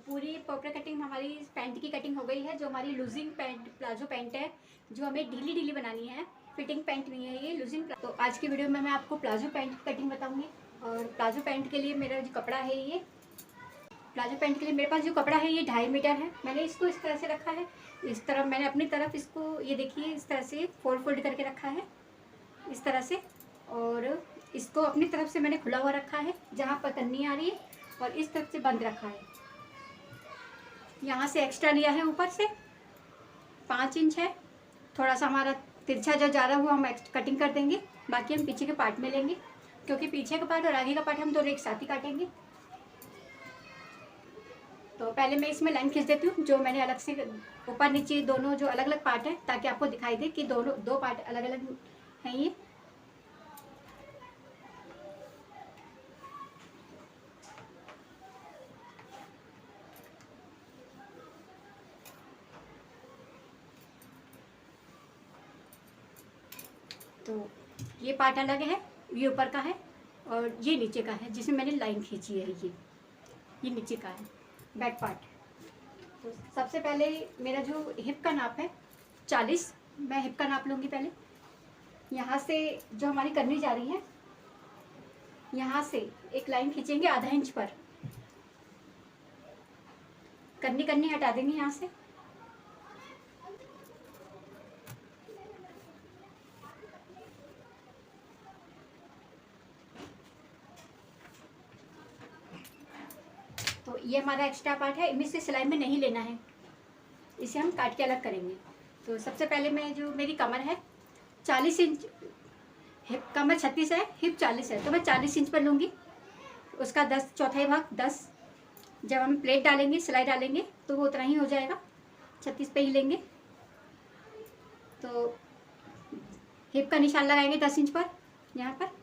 पूरी proper cutting हमारी pant की कटिंग हो गई है। जो हमारी लूजिंग पैंट प्लाजो पैंट है, जो हमें ढीली ढीली बनानी है, फिटिंग पैंट नहीं है ये, लूजिंग। तो आज की वीडियो में मैं आपको प्लाजो पैंट की कटिंग बताऊंगी। और प्लाजो पैंट के लिए मेरा जो कपड़ा है, ये प्लाजो पैंट के लिए मेरे पास जो कपड़ा है ये 2.5 मीटर है। मैंने इसको इस तरह से रखा है, इस तरफ मैंने अपनी तरफ इसको, ये देखिए, इस तरह से फोल्ड करके रखा है, इस तरह से। और इसको अपनी तरफ से मैंने खुला हुआ रखा है, जहाँ पर कन्नी आ रही है, और इस तरफ से बंद रखा है। यहाँ से एक्स्ट्रा लिया है ऊपर से 5 इंच है। थोड़ा सा हमारा तिरछा जो जा रहा है वो हम कटिंग कर देंगे, बाकी हम पीछे के पार्ट में लेंगे, क्योंकि पीछे का पार्ट और आगे का पार्ट हम दोनों एक साथ ही काटेंगे। तो पहले मैं इसमें लाइन खींच देती हूँ, जो मैंने अलग से ऊपर नीचे दोनों जो अलग अलग पार्ट है, ताकि आपको दिखाई दे कि दोनों दो पार्ट अलग अलग हैं ये। तो ये पार्ट अलग है, ये ऊपर का है और ये नीचे का है, जिसमें मैंने लाइन खींची है। ये नीचे का है बैक पार्ट। तो सबसे पहले मेरा जो हिप का नाप है 40, मैं हिप का नाप लूँगी पहले। यहाँ से जो हमारी करनी जा रही है, यहाँ से एक लाइन खींचेंगे आधा इंच पर, करनी हटा देंगे यहाँ से। तो ये हमारा एक्स्ट्रा पार्ट है, इनमें से सिलाई में नहीं लेना है, इसे हम काट के अलग करेंगे। तो सबसे पहले मैं, जो मेरी कमर है 40 इंच, हिप कमर 36 है, हिप 40 है, तो मैं 40 इंच पर लूँगी। उसका 10 चौथाई भाग 10, जब हम प्लेट डालेंगे, सिलाई डालेंगे, तो वो उतना ही हो जाएगा, 36 पे ही लेंगे। तो हिप का निशान लगाएंगे 10 इंच पर, यहाँ पर।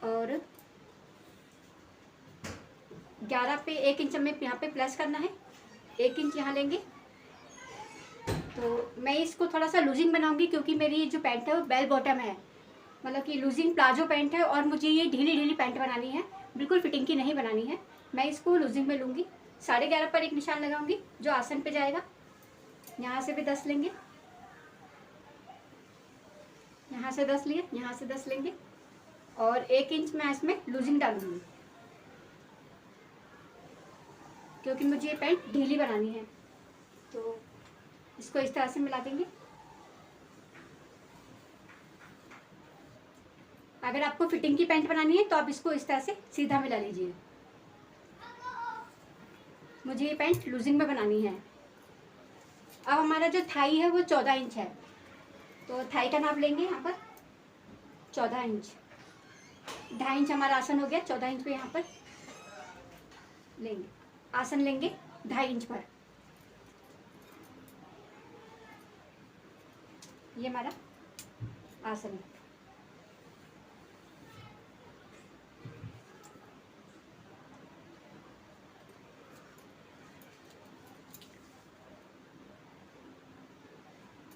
और 11 पे 1 इंच हमें यहाँ पे प्लस करना है, 1 इंच यहाँ लेंगे। तो मैं इसको थोड़ा सा लूजिंग बनाऊंगी, क्योंकि मेरी जो पैंट है वो बेल बॉटम है, मतलब कि लूजिंग प्लाजो पैंट है, और मुझे ये ढीली ढीली पैंट बनानी है, बिल्कुल फिटिंग की नहीं बनानी है। मैं इसको लूजिंग में लूँगी। 11.5 पर एक निशान लगाऊंगी, जो आसन पे जाएगा। यहाँ से भी 10 लेंगे, यहाँ से 10 लिए, यहाँ से 10 लेंगे, और 1 इंच मैं इसमें लूजिंग डालूंगी, क्योंकि मुझे ये पैंट ढीली बनानी है। तो इसको इस तरह से मिला देंगे। अगर आपको फिटिंग की पैंट बनानी है तो आप इसको इस तरह से सीधा मिला लीजिए। मुझे ये पैंट लूजिंग में बनानी है। अब हमारा जो थाई है वो 14 इंच है, तो थाई का नाप लेंगे यहाँ पर 14 इंच। 2.5 इंच हमारा आसन हो गया, 14 इंच पे यहाँ पर लेंगे, आसन लेंगे 2.5 इंच पर। ये हमारा आसन है।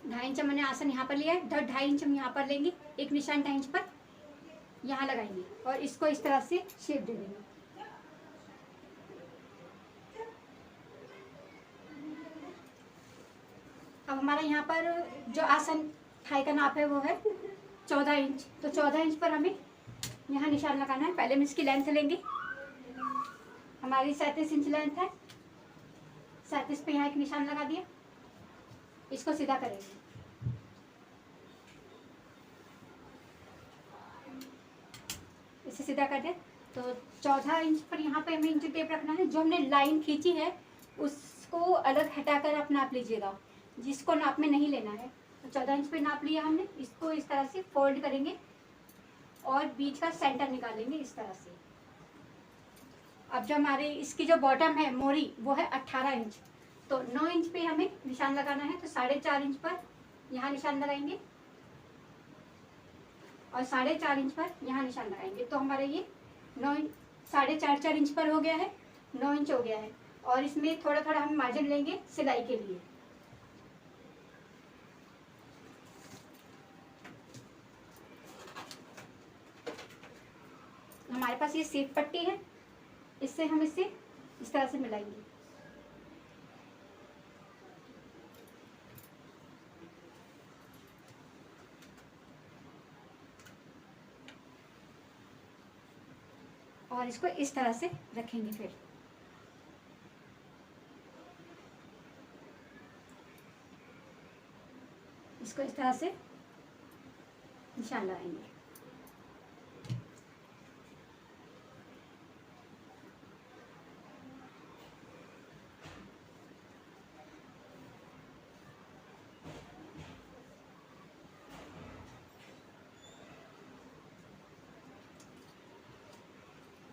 ढाई इंच मैंने आसन यहाँ पर लिया है, 2.5 इंच हम यहाँ पर लेंगे, एक निशान 2.5 इंच पर यहाँ लगाएंगे, और इसको इस तरह से शेप दे देंगे। अब हमारा यहाँ पर जो आसन थाई का नाप है वो है 14 इंच, तो 14 इंच पर हमें यहाँ निशान लगाना है। पहले हम इसकी लेंथ लेंगे, हमारी 37 इंच लेंथ है, 37 पे यहाँ एक निशान लगा दिया, इसको सीधा करेंगे। इसे सीधा कर दे। तो 14 इंच पर यहाँ पे हमें इंच टेप रखना है। जो हमने लाइन खींची है उसको अलग हटाकर आप नाप लीजिएगा, जिसको नाप में नहीं लेना है। तो 14 इंच पे नाप लिया हमने, इसको इस तरह से फोल्ड करेंगे और बीच का सेंटर निकालेंगे इस तरह से। अब जो हमारे इसकी जो बॉटम है मोरी, वो है 18 इंच, तो 9 इंच पे हमें निशान लगाना है। तो 4.5 इंच पर यहाँ निशान लगाएंगे, और 4.5 इंच पर यहाँ निशान लगाएंगे। तो हमारे ये 4.5 इंच पर हो गया है, 9 इंच हो गया है। और इसमें थोड़ा थोड़ा हम मार्जिन लेंगे सिलाई के लिए। हमारे पास ये सीट पट्टी है, इससे हम इसे इस तरह से मिलाएंगे। और इसको इस तरह से रखेंगे। फिर इसको इस तरह से निशान लगाएंगे।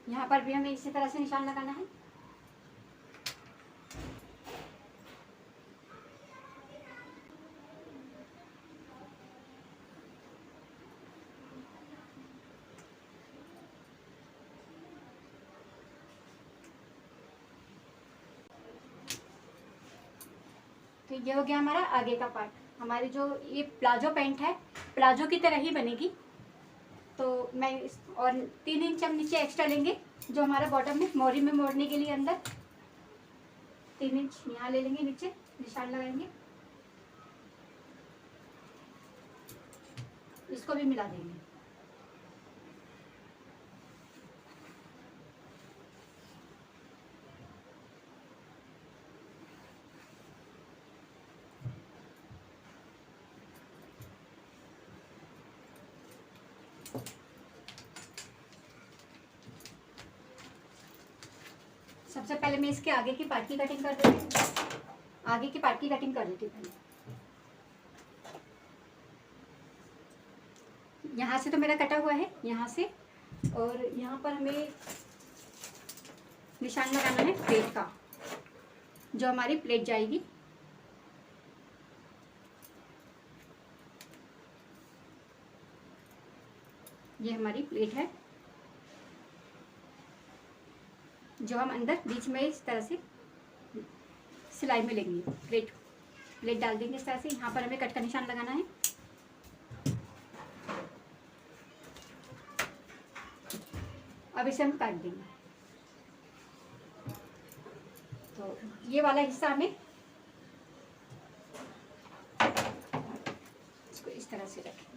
यहाँ पर भी हमें इसी तरह से निशान लगाना है। तो ये हो गया हमारा आगे का पार्ट। हमारी जो ये प्लाजो पैंट है, प्लाजो की तरह ही बनेगी। तो मैं और 3 इंच हम नीचे एक्स्ट्रा लेंगे, जो हमारा बॉटम में मोरी में मोड़ने के लिए अंदर 3 इंच यहाँ ले लेंगे, नीचे निशान लगाएंगे। इसको भी मिला देंगे। सबसे पहले मैं इसके आगे की पार्ट की कटिंग कर देती हूँ। आगे की पार्ट की कटिंग कर देती हूँ पहले। यहाँ से तो मेरा कटा हुआ है, यहाँ से, और यहाँ पर हमें निशान लगाना है प्लेट का, जो हमारी प्लेट जाएगी। ये हमारी प्लेट है, जो हम अंदर बीच में इस तरह से सिलाई में लेंगे। प्लेट डाल देंगे इस तरह से। यहाँ पर हमें कट का निशान लगाना है। अब इसे हम काट देंगे। तो ये वाला हिस्सा हमें इसको इस तरह से रखेंगे।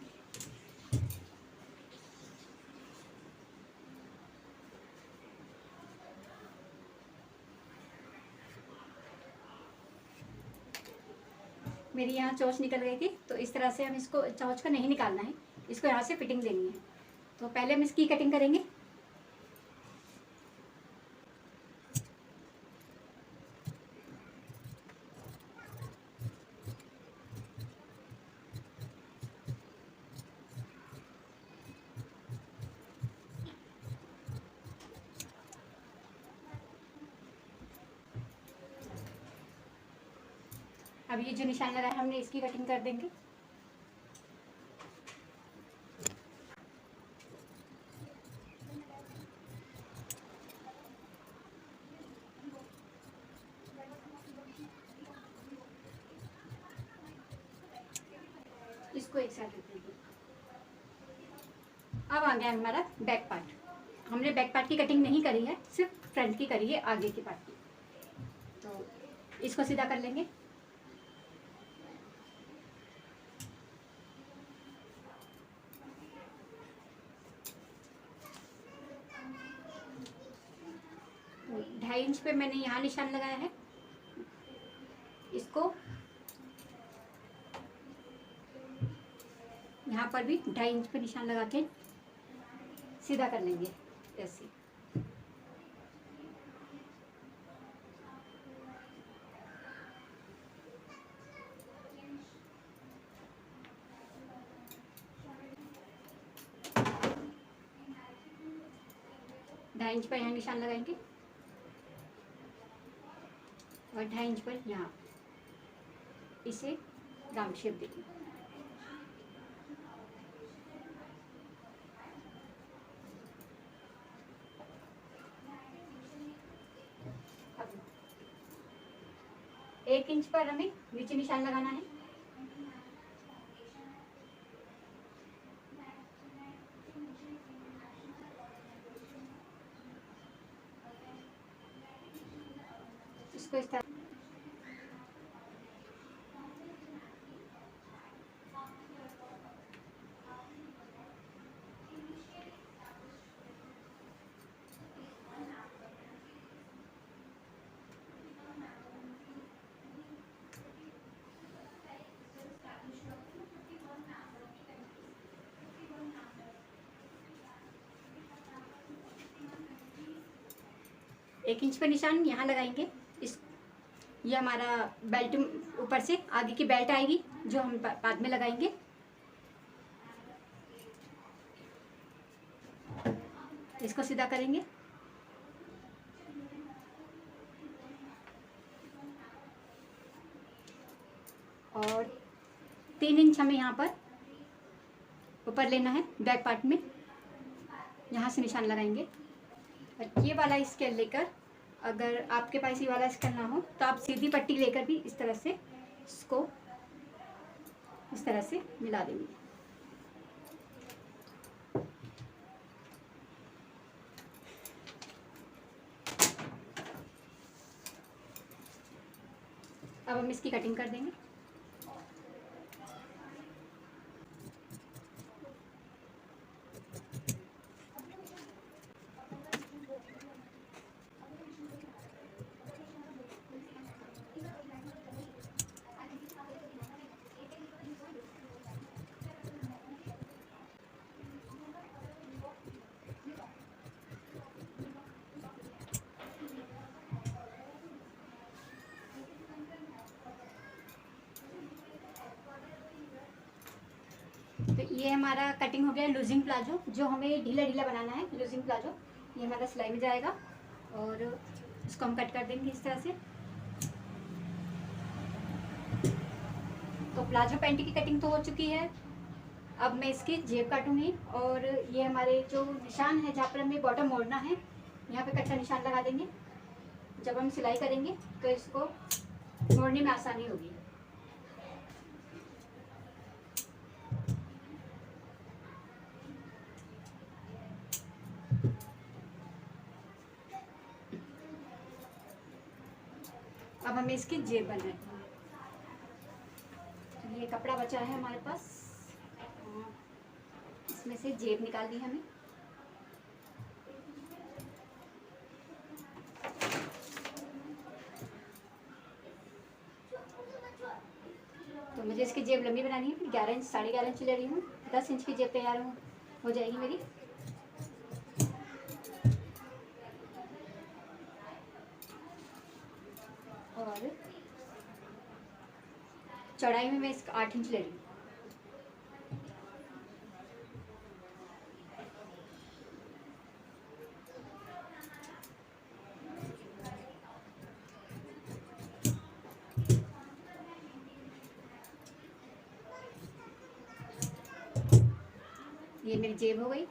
मेरी यहाँ चोंच निकल गई थी, तो इस तरह से हम इसको, चोंच को नहीं निकालना है, इसको यहाँ से फिटिंग देनी है। तो पहले हम इसकी कटिंग करेंगे। अब ये जो निशान लगाया हमने, इसकी कटिंग कर देंगे। इसको एक साइड रख देंगे। अब आ गया हमारा बैक पार्ट। हमने बैक पार्ट की कटिंग नहीं करी है, सिर्फ फ्रंट की करी है, आगे की पार्ट की। तो इसको सीधा कर लेंगे। तो 2.5 इंच पे मैंने यहाँ निशान लगाया है। इसको यहाँ पर भी 2.5 इंच पे निशान लगा के सीधा कर लेंगे ऐसे। ढाई इंच पर यहाँ निशान लगाएंगे और 2.5 इंच पर यहाँ इसे राउंड शेप देंगे। अब 1 इंच पर हमें नीचे निशान लगाना है। इसको इस तरह एक इंच पे निशान यहाँ लगाएंगे। इस ये हमारा बेल्ट ऊपर से आगे की बेल्ट आएगी जो हम बाद में लगाएंगे। इसको सीधा करेंगे और 3 इंच हमें यहाँ पर ऊपर लेना है बैक पार्ट में, यहाँ से निशान लगाएंगे। और ये वाला स्केल लेकर, अगर आपके पास ये वाला स्केल ना हो तो आप सीधी पट्टी लेकर भी इस तरह से इसको इस तरह से मिला देंगे। अब हम इसकी कटिंग कर देंगे। तो ये हमारा कटिंग हो गया लूजिंग प्लाजो, जो हमें ढीला ढीला बनाना है। लूजिंग प्लाजो ये हमारा सिलाई में जाएगा और इसको हम कट कर देंगे इस तरह से। तो प्लाजो पैंट की कटिंग तो हो चुकी है। अब मैं इसकी जेब काटूंगी और ये हमारे जो निशान है जहाँ पर हमें बॉटम मोड़ना है, यहाँ पे कच्चा निशान लगा देंगे। जब हम सिलाई करेंगे तो इसको मोड़ने में आसानी होगी। अब हमें इसकी जेब बनानी है। ये कपड़ा बचा है हमारे पास, इसमें से जेब निकालनी है हमें। तो मुझे इसकी जेब लंबी बनानी है। 11 इंच 11.5 इंच ले रही हूँ। 10 इंच की जेब तैयार हो जाएगी मेरी। और चौड़ाई में मैं इसका 8 इंच ले रही हूँ। ये मेरी जेब हो गई।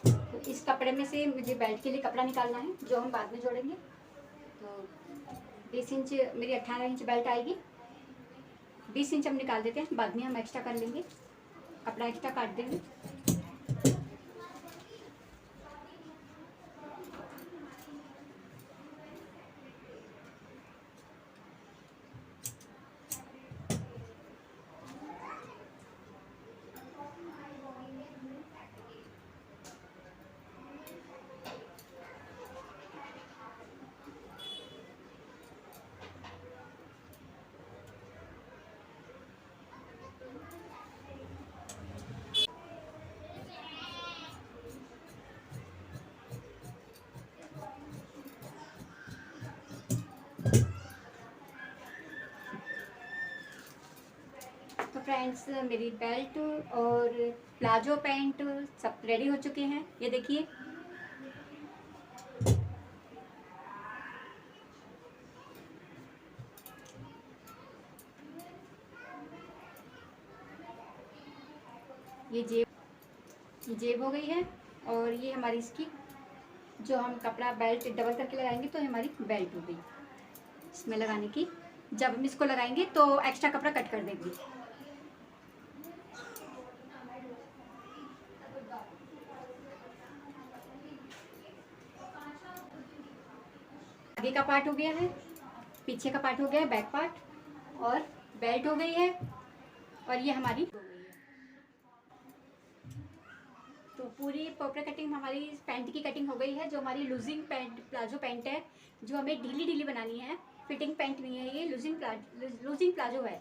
तो इस कपड़े में से मुझे बेल्ट के लिए कपड़ा निकालना है जो हम बाद में जोड़ेंगे। तो 20 इंच मेरी 18 इंच बेल्ट आएगी। 20 इंच हम निकाल देते हैं, बाद में हम एक्स्ट्रा कर लेंगे, कपड़ा एक्स्ट्रा काट देंगे। तो फ्रेंड्स, मेरी बेल्ट और प्लाजो पैंट सब रेडी हो चुके हैं। ये देखिए, ये जेब हो गई है और ये हमारी इसकी जो हम कपड़ा बेल्ट डबल करके लगाएंगे तो हमारी बेल्ट हो गई इसमें लगाने की। जब हम इसको लगाएंगे तो एक्स्ट्रा कपड़ा कट कर देंगे। आगे का पार्ट हो गया है, पीछे का पार्ट हो गया है, बैक पार्ट, और बेल्ट हो गई है, और ये हमारी हो गई है। तो पूरी प्रॉपर कटिंग हमारी पैंट की कटिंग हो गई है। जो हमारी लूजिंग पैंट प्लाजो पैंट है, जो हमें ढीली ढीली बनानी है, फिटिंग पैंट नहीं है ये, लूजिंग प्लाजो है।